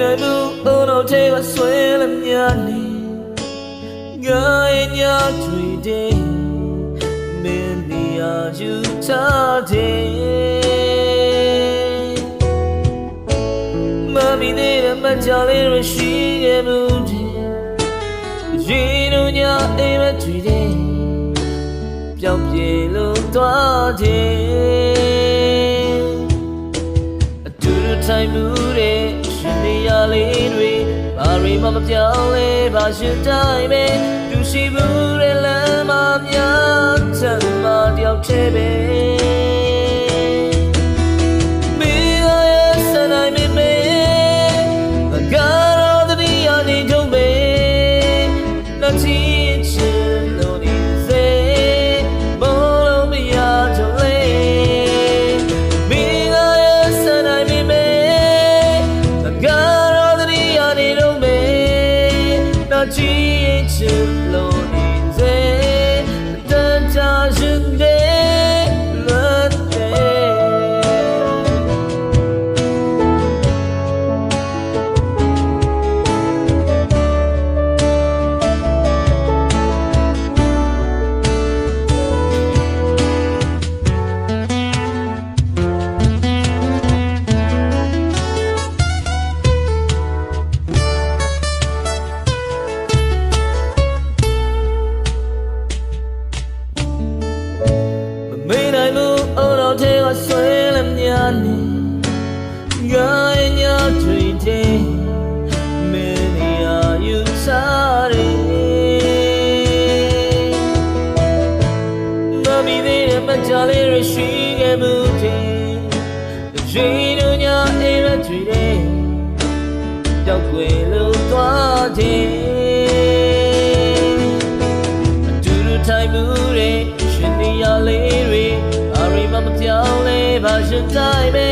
နိုင်ဘူးအော်တော့တဲ့ကဆွဲလမြနေငါရဲ့ညတွေတဲ့မင်းနေရာယူချတဲ့မမီနေတဲ့မချလေးရရှိခဲ့မှုတဲ့ရေတို့ညအိမ်မတွေတဲ့ပြောင်းပြေလို့သွားတဲ့အတူတူထိုင်မှုတဲ့ရှင်နေရလေးတွေဘာတွေမှမပြောင်းလဲဘာရှင်တိုင်းပဲသူရှိမှုတဲ့လမ်းမများချမ်းသာတယောက်တည်းပဲမေရဲ့စနိုင်မေမေငါကတော့တတိယနေကြုံပဲနှချီချင်လို့နေစေဘောလုံးမရကြလေမေရဲ့စနိုင်မေမေငါကတော့တတိယနေတော့ပဲနှချီချင်လို့နေစေတန်ချာရှင်တဲ့လွတ်မေးနိုင်မှုအော်တော့တဲ့ကဆွဲလမြနေငါရဲ့ညတွေတဲ့မင်းနေရာယူစားတယ်မမီတဲ့မချလေးရရှိခဲ့မှုတဲ့ရေတို့ညအိမ်မတွေတဲ့ကြောက်ွယ်လို့သွားတဲ့အတူတူထိုင်မှုတဲ့ရှင်နေရလေးတွေဘာတွေမှမပြောင်းလဲဘာရှင်တိုင်းပဲ